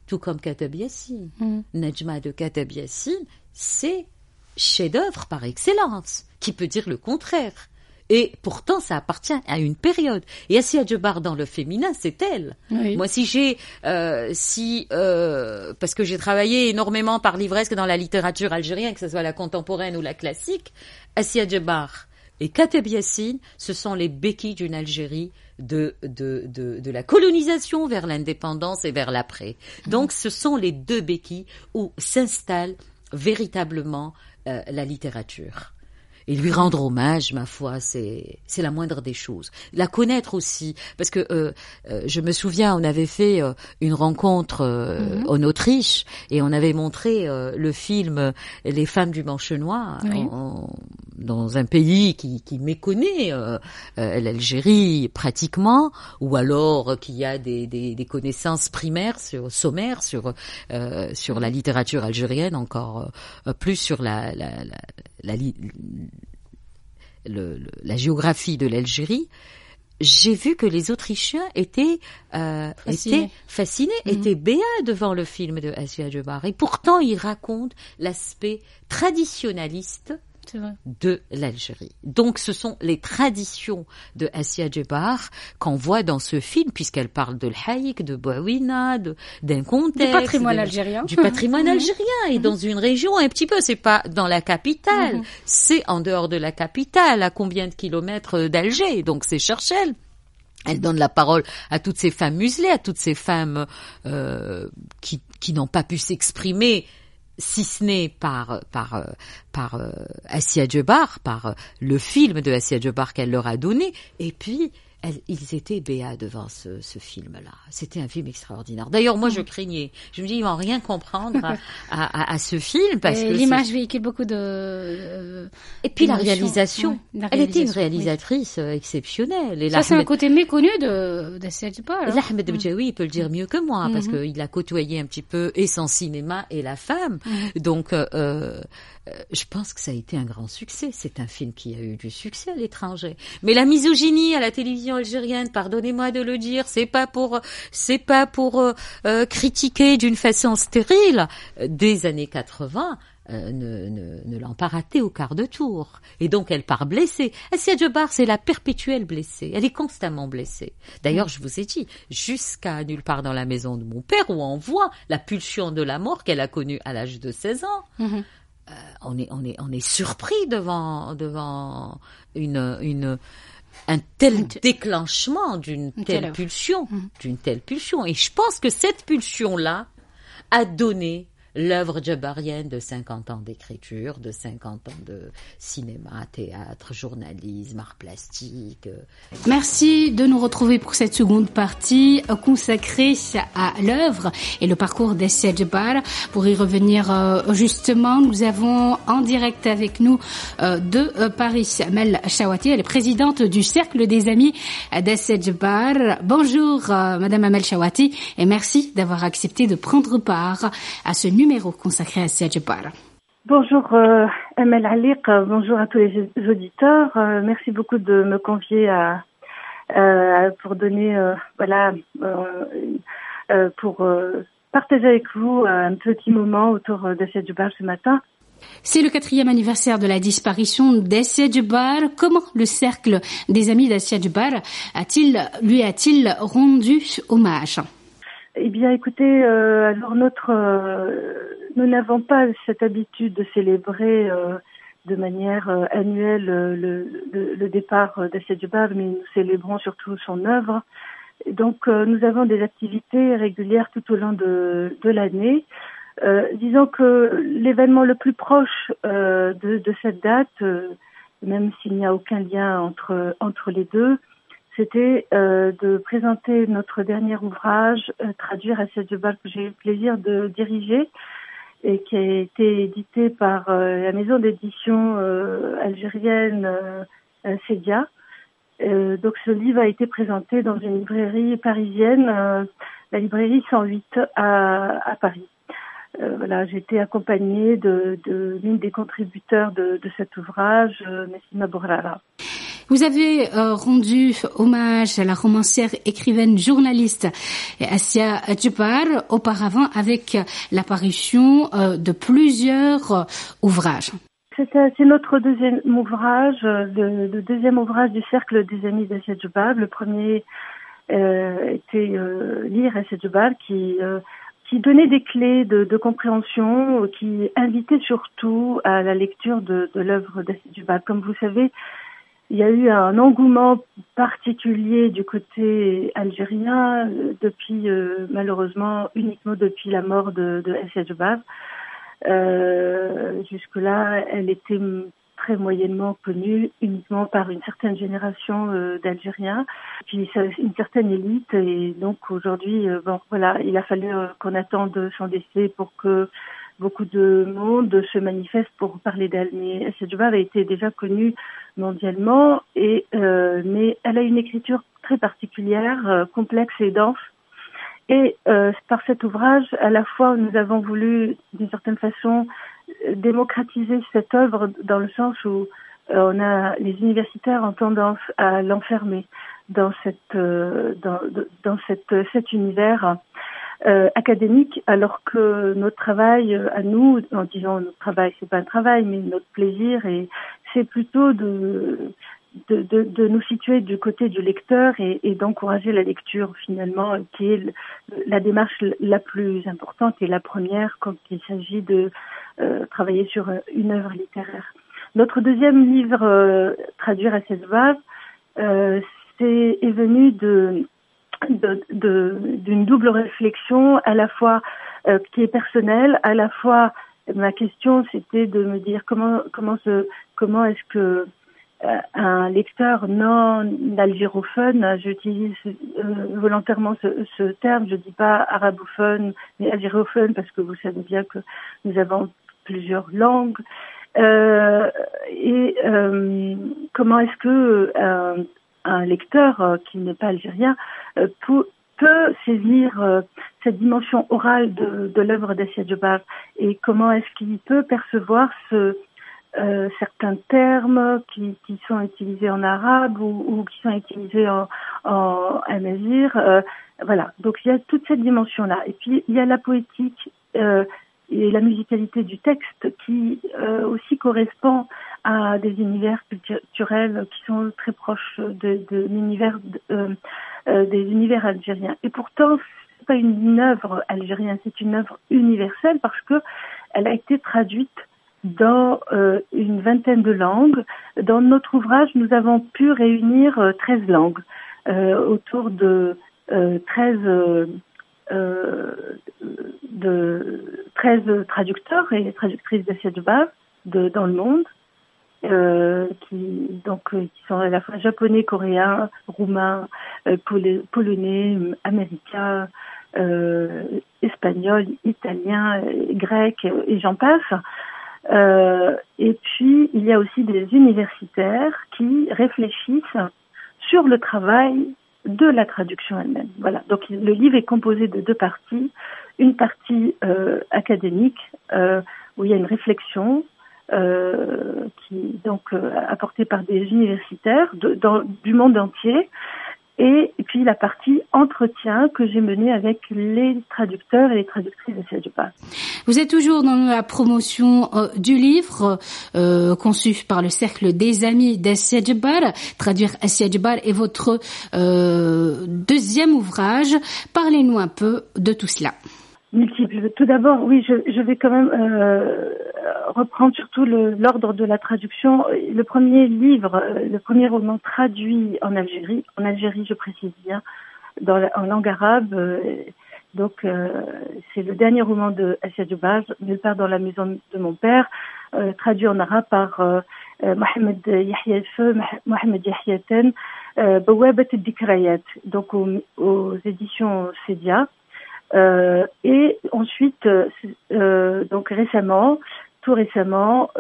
Tout comme Kateb Yassine. Nejma de Kateb Yassine, c'est chef-d'œuvre par excellence. Qui peut dire le contraire? Et pourtant, ça appartient à une période. Et Assia Djebar dans le féminin, c'est elle. Oui. Moi, parce que j'ai travaillé énormément par livresque dans la littérature algérienne, que ce soit la contemporaine ou la classique, Assia Djebar et Kateb Yassine, ce sont les béquilles d'une Algérie de la colonisation vers l'indépendance et vers l'après. Donc, ce sont les deux béquilles où s'installe véritablement la littérature. et lui rendre hommage, ma foi, c'est la moindre des choses. La connaître aussi, parce que je me souviens, on avait fait une rencontre en Autriche et on avait montré le film Les femmes du Manche Noir dans un pays qui méconnaît l'Algérie pratiquement, ou alors qui a des connaissances primaires sommaires sur la littérature algérienne, encore plus sur la géographie de l'Algérie. J'ai vu que les Autrichiens étaient fascinés, étaient béats devant le film de Assia Djebar. Et pourtant, ils racontent l'aspect traditionnaliste de l'Algérie. Donc, ce sont les traditions de Assia Djebar qu'on voit dans ce film, puisqu'elle parle de l'Haïk, de Bouaouina, d'un contexte. Du patrimoine algérien. Du patrimoine algérien. Et dans une région un petit peu, c'est pas dans la capitale, c'est en dehors de la capitale, à combien de kilomètres d'Alger. Donc, c'est Cherchel. Elle donne la parole à toutes ces femmes muselées, à toutes ces femmes qui n'ont pas pu s'exprimer, si ce n'est par Assia Djebar, par le film de Assia Djebar qu'elle leur a donné. Et puis, ils étaient béats devant ce film-là. C'était un film extraordinaire. D'ailleurs, moi, je craignais. Je me dis, ils vont rien comprendre à ce film parce que l'image véhicule beaucoup de. Et puis la réalisation. Elle était une réalisatrice exceptionnelle. Et ça, c'est un côté méconnu de Djebar. Ahmed Bjaoui peut le dire mieux que moi parce qu'il a côtoyé un petit peu et son cinéma et la femme. Donc, je pense que ça a été un grand succès. C'est un film qui a eu du succès à l'étranger. Mais la misogynie à la télévision algérienne, pardonnez-moi de le dire, c'est pas pour critiquer d'une façon stérile des années 80. Ne l'ont pas raté au quart de tour. Et donc, elle part blessée. Assia Djebar, c'est la perpétuelle blessée. Elle est constamment blessée. D'ailleurs, je vous ai dit, jusqu'à Nulle part dans la maison de mon père, où on voit la pulsion de la mort qu'elle a connue à l'âge de 16 ans. On est surpris devant un tel déclenchement d'une telle pulsion. Et je pense que cette pulsion-là a donné l'œuvre djabarienne de 50 ans d'écriture, de 50 ans de cinéma, théâtre, journalisme, art plastique. Merci de nous retrouver pour cette seconde partie consacrée à l'œuvre et le parcours d'Assia Djebar. Pour y revenir justement, nous avons en direct avec nous de Paris Amel Chawati, elle est présidente du Cercle des Amis d'Assia Djebar. Bonjour Madame Amel Chawati et merci d'avoir accepté de prendre part à ce numéro consacré à Assia Djebar. Bonjour Amel Aliq, bonjour à tous les auditeurs. Merci beaucoup de me confier pour donner pour partager avec vous un petit moment autour d'Assia Djebar ce matin. C'est le 4e anniversaire de la disparition d'Assia Djebar. Comment le cercle des amis d'Assia Djebar lui a-t-il rendu hommage? Eh bien, écoutez, alors nous n'avons pas cette habitude de célébrer de manière annuelle le départ d'Assia Djebar, mais nous célébrons surtout son œuvre. Donc, nous avons des activités régulières tout au long de l'année. Disons que l'événement le plus proche de cette date, même s'il n'y a aucun lien entre les deux, c'était de présenter notre dernier ouvrage, Traduire Assia Djebar, que j'ai eu le plaisir de diriger et qui a été édité par la maison d'édition algérienne Sedia. Donc ce livre a été présenté dans une librairie parisienne, la librairie 108 à Paris. Voilà, j'ai été accompagnée de l'une des contributeurs de cet ouvrage, Messima Bourrara. Vous avez rendu hommage à la romancière, écrivaine, journaliste Assia Djebar auparavant avec l'apparition de plusieurs ouvrages. C'est notre deuxième ouvrage, le deuxième ouvrage du Cercle des Amis d'Assia Djebar. Le premier était Lire Assia Djebar qui donnait des clés de compréhension, qui invitait surtout à la lecture de l'œuvre d'Assia Djebar. Comme vous savez, il y a eu un engouement particulier du côté algérien depuis, malheureusement, uniquement depuis la mort de Assia Djebar. Jusque-là, elle était très moyennement connu uniquement par une certaine génération d'Algériens, puis une certaine élite. Et donc aujourd'hui, il a fallu qu'on attende son décès pour que beaucoup de monde se manifeste pour parler d'elle. Mais Assia Djebar a été déjà connue mondialement, mais elle a une écriture très particulière, complexe et dense. Et par cet ouvrage, à la fois, nous avons voulu, d'une certaine façon, démocratiser cette œuvre dans le sens où les universitaires ont tendance à l'enfermer dans cet univers académique, alors que notre travail à nous, en disant notre travail, c'est pas un travail, mais notre plaisir, et c'est plutôt de nous situer du côté du lecteur et d'encourager la lecture finalement, qui est la démarche la plus importante et la première quand il s'agit de travailler sur une œuvre littéraire. Notre deuxième livre, Traduire Assia Djebar, est venu d'une double réflexion, à la fois qui est personnelle, à la fois ma question c'était de me dire comment est-ce que un lecteur non algérophone, j'utilise volontairement ce terme, je dis pas arabophone mais algérophone parce que vous savez bien que nous avons plusieurs langues, comment est-ce que un lecteur qui n'est pas algérien peut saisir cette dimension orale de l'œuvre d'Assia Djebar, et comment est-ce qu'il peut percevoir certains termes qui sont utilisés en arabe ou qui sont utilisés en amazigh. Voilà. Donc il y a toute cette dimension-là. Et puis il y a la poétique et la musicalité du texte qui aussi correspond à des univers culturels qui sont très proches de l'univers des univers algériens. Et pourtant, c'est pas une œuvre algérienne, c'est une œuvre universelle parce que elle a été traduite dans une vingtaine de langues. Dans notre ouvrage, nous avons pu réunir 13 langues autour de 13 traducteurs et traductrices d'Assia Djebar dans le monde, qui sont à la fois japonais, coréens, roumains, polonais, américains, espagnols, italiens, grecs, et j'en passe. Et puis, il y a aussi des universitaires qui réfléchissent sur le travail de la traduction elle-même. Voilà. Donc, le livre est composé de deux parties. Une partie académique, où il y a une réflexion qui apportée par des universitaires du monde entier. Et puis la partie entretien que j'ai menée avec les traducteurs et les traductrices d'Assia Djebar. Vous êtes toujours dans la promotion du livre conçu par le Cercle des Amis d'Assia Djebar. Traduire Assia Djebar est votre deuxième ouvrage. Parlez-nous un peu de tout cela. Multiples. Tout d'abord, oui, je vais quand même reprendre surtout l'ordre de la traduction. Le premier livre, le premier roman traduit en Algérie, je précise bien, en langue arabe. C'est le dernier roman de Assia Djebar, Nulle part dans la maison de mon père, traduit en arabe par Mohamed Yahyeten, Bouabat al-Dikrayat, donc aux éditions Cédia. Et ensuite, tout récemment,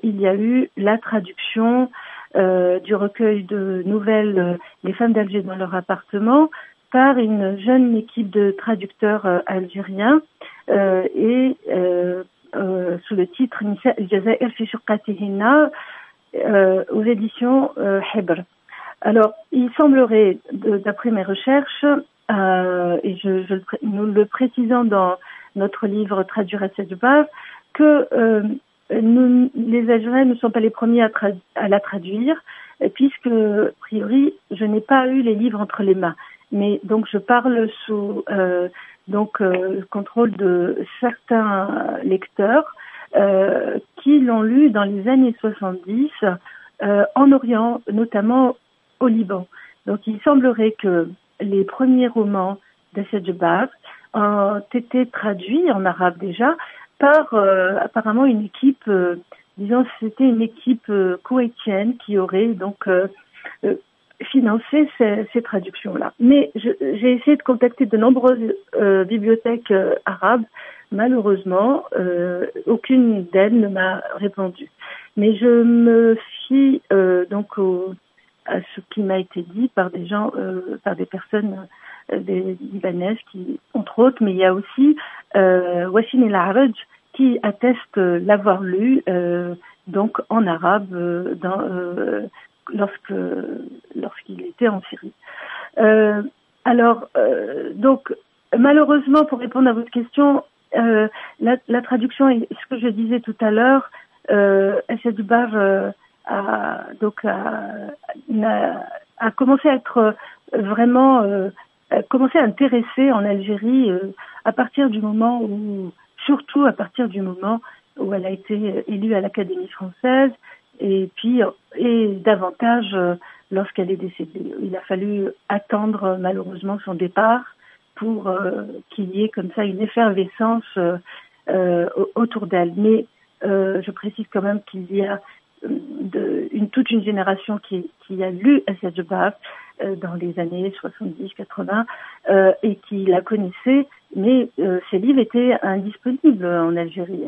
il y a eu la traduction du recueil de nouvelles Les femmes d'Alger dans leur appartement par une jeune équipe de traducteurs algériens sous le titre Nisa al-Jazair fi shurqatihinna aux éditions Hibr. Alors, il semblerait, d'après mes recherches, et nous le précisons dans notre livre Traduire Assia Djebar, que les Algériens ne sont pas les premiers à la traduire, puisque, a priori, je n'ai pas eu les livres entre les mains. Mais donc, je parle sous le contrôle de certains lecteurs qui l'ont lu dans les années 70 en Orient, notamment au Liban. Donc, il semblerait que les premiers romans d'Assia Djebar ont été traduits en arabe déjà par apparemment une équipe disons, c'était une équipe koweïtienne qui aurait donc financer ces traductions-là. Mais j'ai essayé de contacter de nombreuses bibliothèques arabes. Malheureusement, aucune d'elles ne m'a répondu. Mais je me fie donc à ce qui m'a été dit par des gens, par des personnes des libanaises qui, entre autres, mais il y a aussi Wassim El Araj qui atteste l'avoir lu donc en arabe lorsqu'il était en Syrie. Donc, malheureusement, pour répondre à votre question, la traduction, et ce que je disais tout à l'heure, Assia Dubar a commencé à être vraiment, commencé à intéresser en Algérie à partir du moment où, surtout à partir du moment où elle a été élue à l'Académie française, et puis davantage lorsqu'elle est décédée. Il a fallu attendre malheureusement son départ pour qu'il y ait comme ça une effervescence autour d'elle. Mais je précise quand même qu'il y a toute une génération qui a lu Assia Dubar dans les années 70-80 et qui la connaissait, mais ces livres étaient indisponibles en Algérie.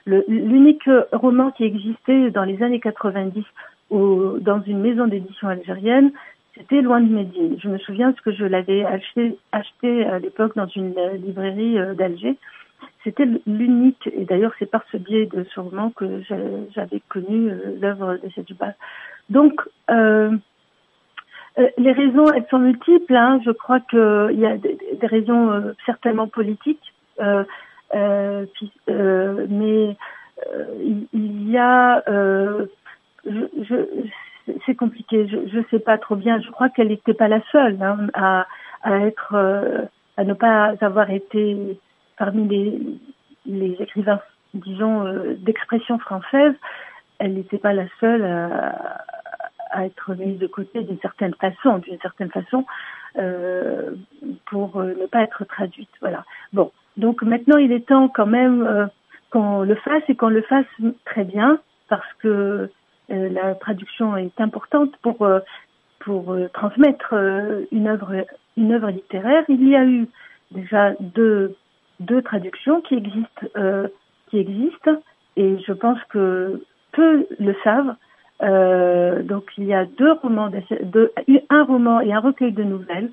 L'unique roman qui existait dans les années 90 dans une maison d'édition algérienne, c'était Loin de Médine. Je me souviens que je l'avais acheté à l'époque dans une librairie d'Alger. C'était l'unique, et d'ailleurs c'est par ce biais de ce roman que j'avais connu l'œuvre d'Assia Dubar. Donc, les raisons, elles sont multiples. Je crois qu'il y a des raisons certainement politiques, mais il y a... c'est compliqué. Je sais pas trop bien. Je crois qu'elle n'était pas la seule à ne pas avoir été parmi les écrivains, disons, d'expression française. Elle n'était pas la seule à être mise de côté d'une certaine façon, pour ne pas être traduite. Voilà. Bon, donc maintenant il est temps quand même qu'on le fasse et qu'on le fasse très bien, parce que la traduction est importante pour transmettre une œuvre littéraire. Il y a eu déjà deux traductions qui existent, et je pense que peu le savent. Donc il y a un roman et un recueil de nouvelles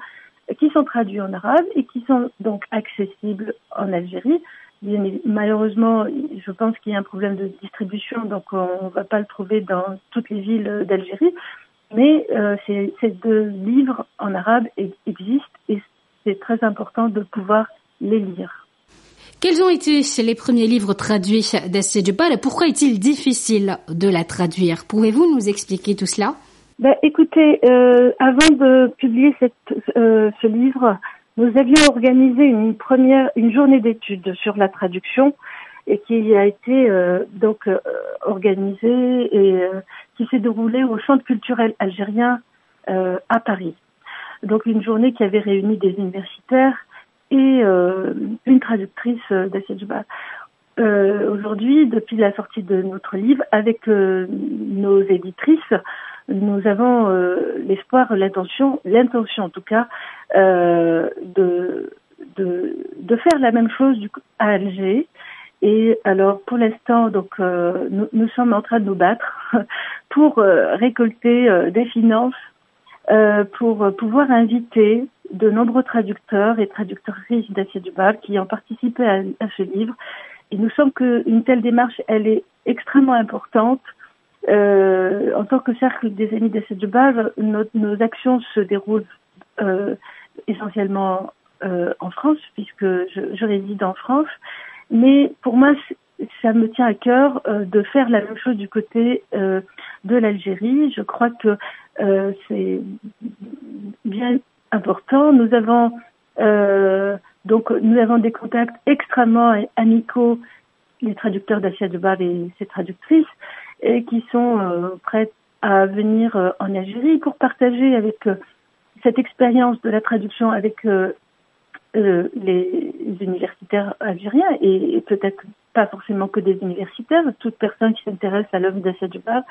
qui sont traduits en arabe et qui sont donc accessibles en Algérie. Malheureusement, je pense qu'il y a un problème de distribution, donc on ne va pas le trouver dans toutes les villes d'Algérie. Mais ces deux livres en arabe existent, et c'est très important de pouvoir les lire. Quels ont été les premiers livres traduits d'Assia Dubar et pourquoi est-il difficile de la traduire? Pouvez-vous nous expliquer tout cela? Écoutez, avant de publier ce livre, nous avions organisé une journée d'études sur la traduction, et qui a été organisée et qui s'est déroulée au Centre culturel algérien à Paris. Donc une journée qui avait réuni des universitaires et une traductrice d'Assia Dubar. Aujourd'hui, depuis la sortie de notre livre, avec nos éditrices, nous avons l'espoir, l'intention en tout cas, de faire la même chose à Alger. Et alors, pour l'instant, donc, nous sommes en train de nous battre pour récolter des finances pour pouvoir inviter de nombreux traducteurs et traductrices d'Assia Dubar qui ont participé à ce livre. Et nous sommes qu'une telle démarche, elle est extrêmement importante. En tant que cercle des amis d'Assia Dubar, nos actions se déroulent essentiellement en France, puisque je réside en France. Mais pour moi, ça me tient à cœur de faire la même chose du côté de l'Algérie. Je crois que c'est bien important. Nous avons des contacts extrêmement amicaux, les traducteurs d'Assia Dubar et ses traductrices, et qui sont prêts à venir en Algérie pour partager avec cette expérience de la traduction avec les universitaires algériens et peut-être pas forcément que des universitaires, toute personne qui s'intéresse à l'œuvre d'Assia Djebar,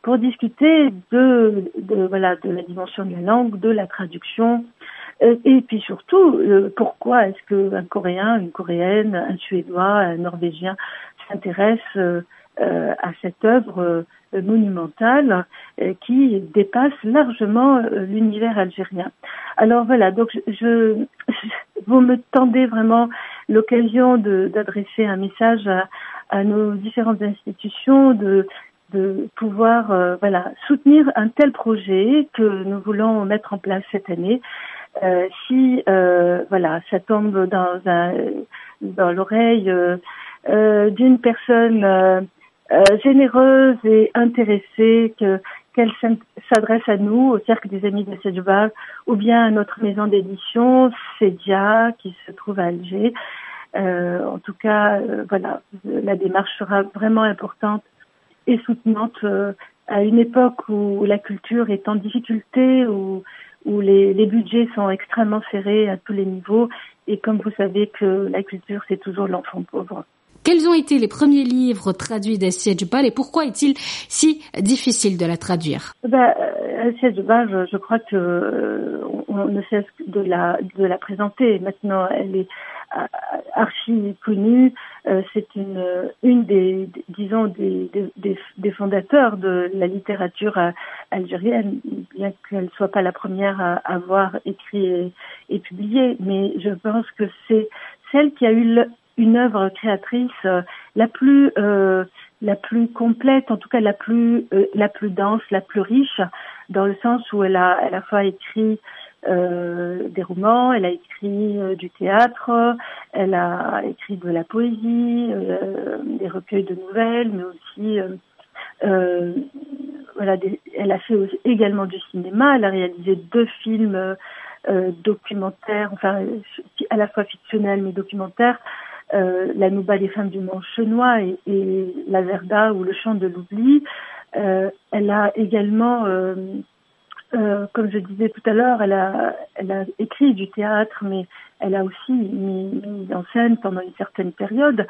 pour discuter de la dimension de la langue, de la traduction, et puis surtout, pourquoi est-ce qu'un Coréen, une Coréenne, un Suédois, un Norvégien s'intéresse à cette œuvre monumentale qui dépasse largement l'univers algérien. Alors voilà, donc vous me tendez vraiment l'occasion d'adresser un message à nos différentes institutions, de pouvoir soutenir un tel projet que nous voulons mettre en place cette année. Si ça tombe dans l'oreille d'une personne généreuse et intéressée, qu'elle s'adresse à nous, au Cercle des Amis d'Assia Djebar, ou bien à notre maison d'édition, Cedia, qui se trouve à Alger. En tout cas, la démarche sera vraiment importante et soutenante à une époque où la culture est en difficulté, où les budgets sont extrêmement serrés à tous les niveaux, et comme vous savez que la culture, c'est toujours l'enfant pauvre. Quels ont été les premiers livres traduits d'Assia Djebar et pourquoi est-il si difficile de la traduire? Assia Djebar, je crois que on ne cesse de la présenter. Maintenant, elle est archi connue. C'est une des fondateurs de la littérature algérienne, bien qu'elle soit pas la première à avoir écrit et publié. Mais je pense que c'est celle qui a eu une œuvre créatrice la plus complète, en tout cas la plus dense, la plus riche, dans le sens où elle a à la fois écrit des romans, elle a écrit du théâtre, elle a écrit de la poésie, des recueils de nouvelles, mais aussi elle a fait également du cinéma. Elle a réalisé 2 films documentaires, enfin à la fois fictionnels mais documentaires. La Nouba des femmes du Manche chenois et La Verda ou Le chant de l'oubli. Elle a également, comme je disais tout à l'heure, elle a écrit du théâtre, mais elle a aussi mis en scène pendant une certaine période.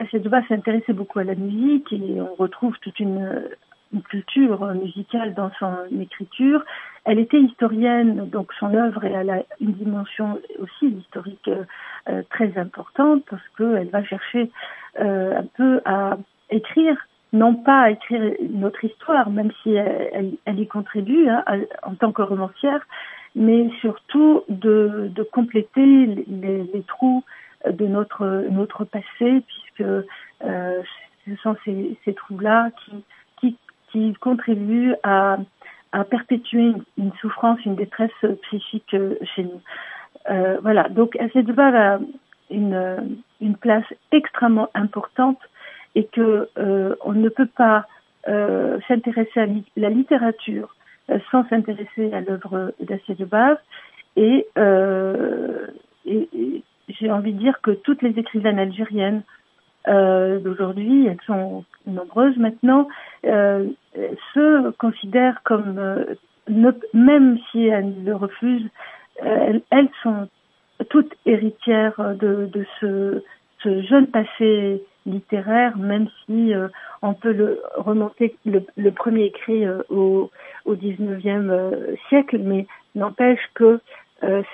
Assia Djebar s'intéressait beaucoup à la musique et on retrouve toute une culture musicale dans son écriture. Elle était historienne, donc son œuvre elle a une dimension aussi historique très importante parce qu'elle va chercher un peu à écrire, non pas à écrire notre histoire, même si elle y contribue en tant que romancière, mais surtout de compléter les trous de notre passé, puisque ce sont ces trous-là qui contribuent à perpétuer une souffrance, une détresse psychique chez nous. Donc Assia Djebar a une place extrêmement importante et que on ne peut pas s'intéresser à la littérature sans s'intéresser à l'œuvre d'Assia Djebar et j'ai envie de dire que toutes les écrivaines algériennes d'aujourd'hui, elles sont nombreuses maintenant, se considèrent comme, même si elles le refusent, elles sont toutes héritières de ce jeune passé littéraire, même si on peut remonter le premier écrit au 19e siècle, mais n'empêche que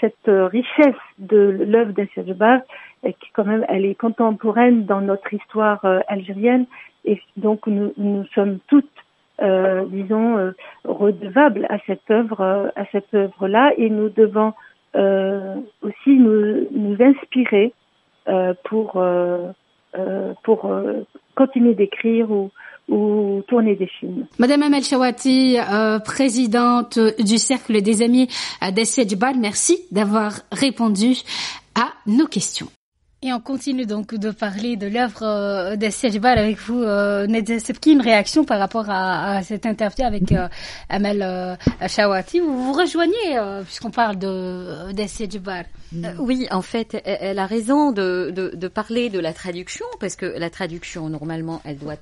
cette richesse de l'œuvre d'Assia Djebar, qui quand même, elle est contemporaine dans notre histoire algérienne, et donc nous sommes toutes, redevables à cette œuvre-là, et nous devons aussi nous inspirer pour continuer d'écrire ou tourner des films. Madame Amel Chawati, présidente du Cercle des Amis d'Assia Djebar, merci d'avoir répondu à nos questions. Et on continue donc de parler de l'œuvre d'Assia Djebar avec vous, Nadia Sebki. Une réaction par rapport à cette interview avec Amel Chawati. Vous rejoignez, puisqu'on parle d'Assia Djebar. Oui, en fait, elle a raison de parler de la traduction, parce que la traduction, normalement, elle doit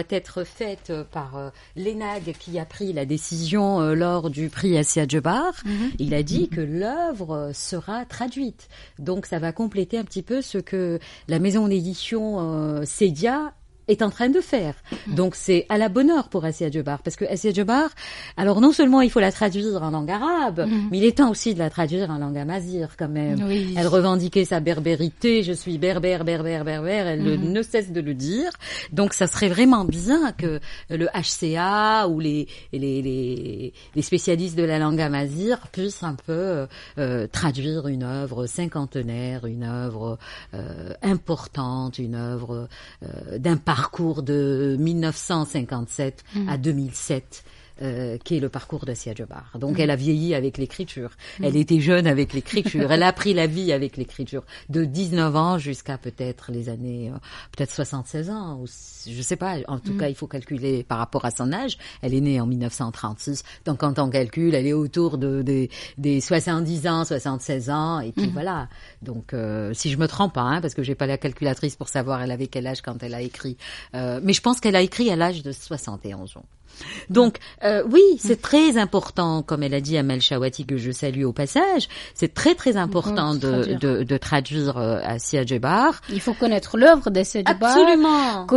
être faite par l'ENAG qui a pris la décision lors du prix Assia Djebar. Il a dit que l'œuvre sera traduite. Donc, ça va compléter répéter un petit peu ce que la maison d'édition Cédia est en train de faire. Donc c'est à la bonne heure pour Assia Djebar, parce que Assia Djebar, alors non seulement il faut la traduire en langue arabe, mais il est temps aussi de la traduire en langue amazigh quand même. Oui. Elle revendiquait sa berbérité, je suis berbère, elle ne cesse de le dire. Donc ça serait vraiment bien que le HCA ou les spécialistes de la langue amazigh puissent un peu traduire une œuvre cinquantenaire, une œuvre importante, une œuvre d'un parcours de 1957 à 2007, qui est le parcours d'Assia Djebar. Donc elle a vieilli avec l'écriture. Elle était jeune avec l'écriture. Elle a pris la vie avec l'écriture. De 19 ans jusqu'à peut-être les années, peut-être 76 ans, ou je sais pas. En tout cas, il faut calculer par rapport à son âge. Elle est née en 1936. Donc quand on calcule, elle est autour des 70 ans, 76 ans. Et puis voilà. Donc si je me trompe pas, parce que j'ai pas la calculatrice pour savoir elle avait quel âge quand elle a écrit. Mais je pense qu'elle a écrit à l'âge de 71 ans. Donc oui, c'est très important, comme elle a dit Amel Chawati, que je salue au passage, c'est très très important de traduire Assia Djebar. Il faut connaître l'œuvre d'Assia Djebar. Absolument.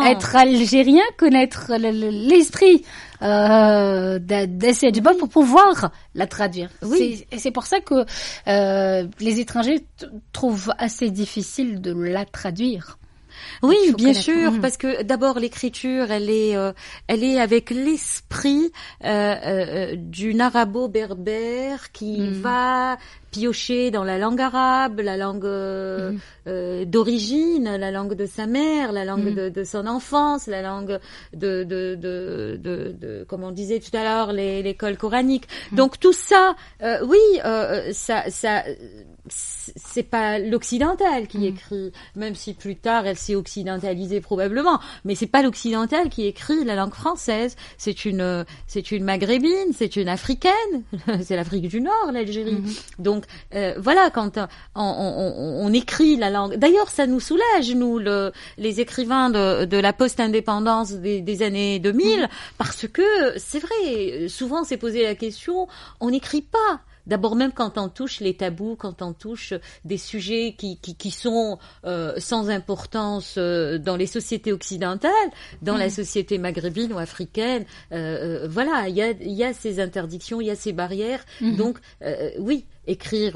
Être algérien, connaître l'esprit d'Assia Djebar pour pouvoir la traduire. Oui. C'est pour ça que les étrangers trouvent assez difficile de la traduire. Oui, bien sûr, parce que d'abord l'écriture, elle est avec l'esprit d'une arabo-berbère qui va piocher dans la langue arabe, la langue d'origine, la langue de sa mère, la langue de son enfance, la langue de comme on disait tout à l'heure, l'école coranique. Donc tout ça, ça c'est pas l'occidental qui écrit, même si plus tard elle s'est occidentalisée probablement, mais c'est pas l'occidental qui écrit la langue française, c'est une maghrébine, c'est une africaine, c'est l'Afrique du Nord, l'Algérie. Donc voilà, quand on écrit la langue, d'ailleurs ça nous soulage nous les écrivains de la post-indépendance des années 2000, parce que c'est vrai, souvent on s'est posé la question, on n'écrit pas. D'abord, même quand on touche les tabous, quand on touche des sujets qui sont sans importance dans les sociétés occidentales, dans la société maghrébine ou africaine, voilà, il y a ces interdictions, il y a ces barrières. Donc, oui, écrire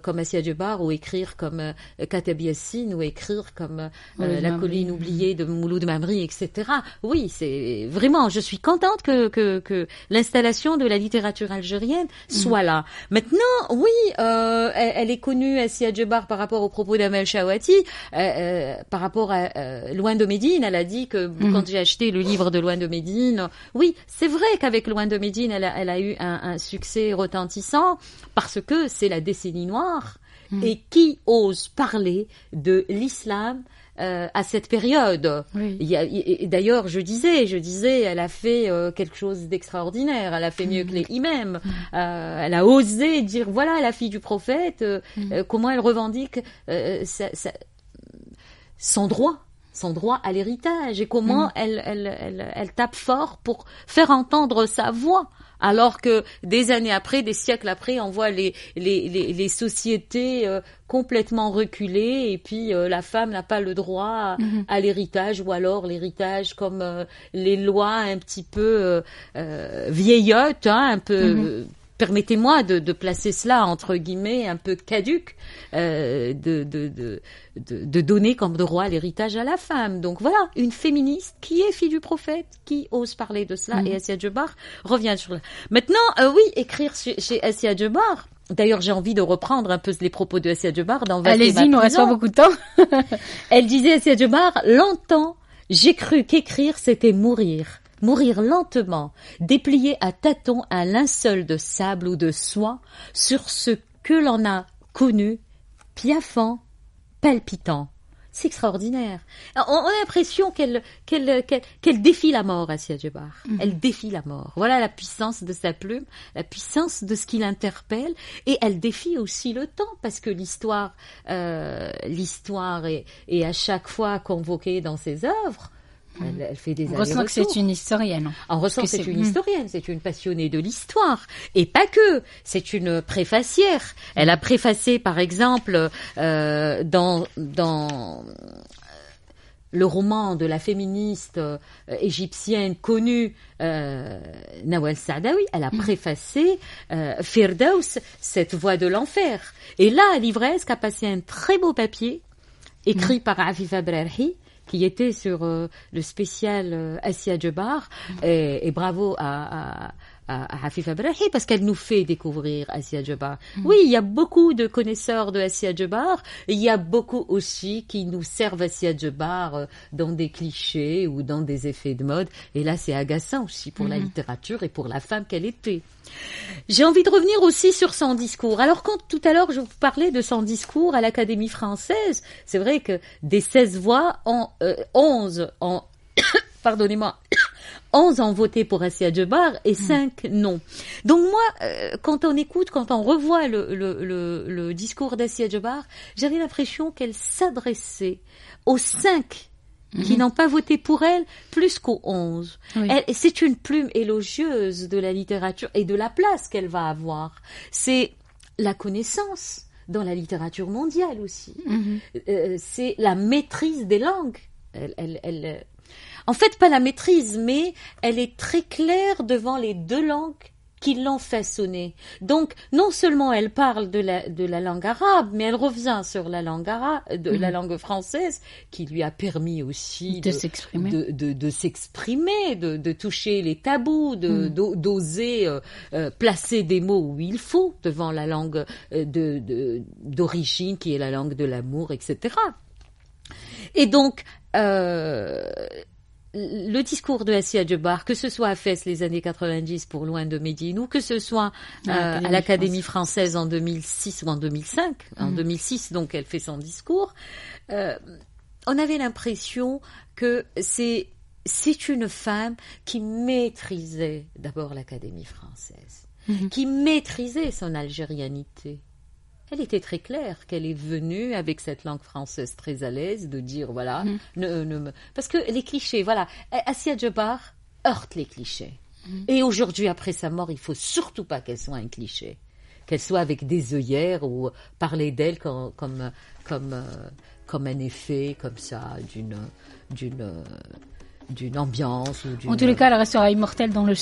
comme Assia Djebar, ou écrire comme Kateb Yassine, ou écrire comme La colline oubliée de Mouloud Mamri, etc. Oui, c'est vraiment, je suis contente que l'installation de la littérature algérienne soit là. Maintenant, oui, elle est connue, Assia Djebar, par rapport aux propos d'Amel Chawati, par rapport à Loin de Médine. Elle a dit que quand j'ai acheté le livre de Loin de Médine, oui, c'est vrai qu'avec Loin de Médine, elle a eu un succès retentissant, parce que c'est la décennie noire, et qui ose parler de l'islam à cette période. Oui. Et d'ailleurs, je disais, elle a fait quelque chose d'extraordinaire. Elle a fait mieux que les imams. Elle a osé dire, voilà, la fille du prophète, comment elle revendique son droit à l'héritage, et comment elle tape fort pour faire entendre sa voix. Alors que des années après, des siècles après, on voit les sociétés complètement reculées, et puis la femme n'a pas le droit à l'héritage, ou alors l'héritage comme les lois un petit peu vieillottes, un peu... Permettez-moi de placer cela entre guillemets un peu caduque, de donner comme droit l'héritage à la femme. Donc voilà, une féministe qui est fille du prophète, qui ose parler de cela, et Assia Djebar revient sur là. Maintenant, oui, écrire chez Assia Djebar. D'ailleurs, j'ai envie de reprendre un peu les propos de Assia Djebar dans Allez-y, il nous reste pas beaucoup de temps. Elle disait, Assia Djebar, longtemps, j'ai cru qu'écrire c'était mourir lentement, déplier à tâtons un linceul de sable ou de soie sur ce que l'on a connu, piaffant, palpitant. C'est extraordinaire. On a l'impression qu'elle défie la mort, Assia Djebar. Elle défie la mort. Voilà la puissance de sa plume, la puissance de ce qui l'interpelle, et elle défie aussi le temps, parce que l'histoire est à chaque fois convoquée dans ses œuvres. Elle fait des On ressent que c'est une historienne. On ressent que c'est une historienne, c'est une passionnée de l'histoire. Et pas que, c'est une préfacière. Elle a préfacé, par exemple, dans le roman de la féministe égyptienne connue Nawal Saadawi, elle a préfacé Firdaus, cette voix de l'enfer. Et là, Livresque a passé un très beau papier écrit par Afifa Brerhi, qui était sur le spécial Assia Djebar, et bravo à Afifa Brerhi, parce qu'elle nous fait découvrir Assia Djebar. Oui, il y a beaucoup de connaisseurs de Assia Djebar, et il y a beaucoup aussi qui nous servent Assia Djebar dans des clichés ou dans des effets de mode, et là c'est agaçant aussi pour la littérature et pour la femme qu'elle était. J'ai envie de revenir aussi sur son discours. Alors quand tout à l'heure je vous parlais de son discours à l'Académie française, c'est vrai que des 16 voix, 11 ont voté pour Assia Djebar et 5 non. Donc moi, quand on revoit le discours d'Assia Djebar, j'avais l'impression qu'elle s'adressait aux 5 qui n'ont pas voté pour elle, plus qu'aux 11. Oui. C'est une plume élogieuse de la littérature et de la place qu'elle va avoir. C'est la connaissance dans la littérature mondiale aussi. C'est la maîtrise des langues. En fait, pas la maîtrise, mais elle est très claire devant les 2 langues qui l'ont façonnée. Donc, non seulement elle parle de la langue arabe, mais elle revient sur la langue arabe, la langue française, qui lui a permis aussi de s'exprimer, de toucher les tabous, d'oser placer des mots où il faut devant la langue d'origine, qui est la langue de l'amour, etc. Et donc, le discours de Assia Djebar, que ce soit à Fès les années 90 pour Loin de Médine, ou que ce soit à l'Académie française en 2006 ou en 2005, en 2006 donc elle fait son discours, on avait l'impression que c'est une femme qui maîtrisait d'abord l'Académie française, qui maîtrisait son algérianité. Elle était très claire qu'elle est venue avec cette langue française très à l'aise de dire voilà, parce que les clichés, voilà, Assia Djebar heurte les clichés. Et aujourd'hui, après sa mort, il faut surtout pas qu'elle soit un cliché, qu'elle soit avec des œillères ou parler d'elle comme un effet comme ça d'une ambiance ou en tous les cas, elle restera immortelle dans le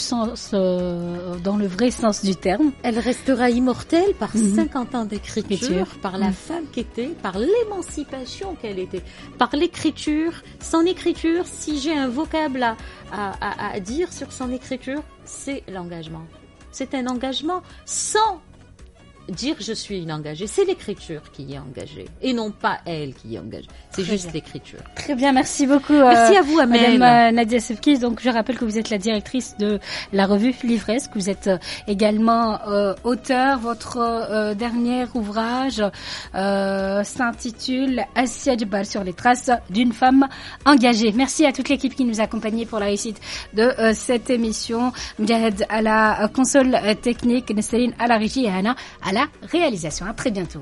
vrai sens du terme. Elle restera immortelle par 50 ans d'écriture, par la femme qu'elle était, par l'émancipation qu'elle était, par l'écriture. Son écriture, si j'ai un vocable à dire sur son écriture, c'est l'engagement. C'est un engagement sans dire je suis une engagée, c'est l'écriture qui est engagée et non pas elle qui est engagée. C'est juste bien. L'écriture. Très bien, merci beaucoup. Merci à vous, Amel. Madame Nadia Sevki. Donc, je rappelle que vous êtes la directrice de la revue Livresque. Vous êtes également auteur. Votre dernier ouvrage s'intitule Assia Djebar sur les traces d'une femme engagée. Merci à toute l'équipe qui nous a accompagnés pour la réussite de cette émission. Mjahed à la console technique, Nesrine à la régie et Anna à la réalisation. À très bientôt.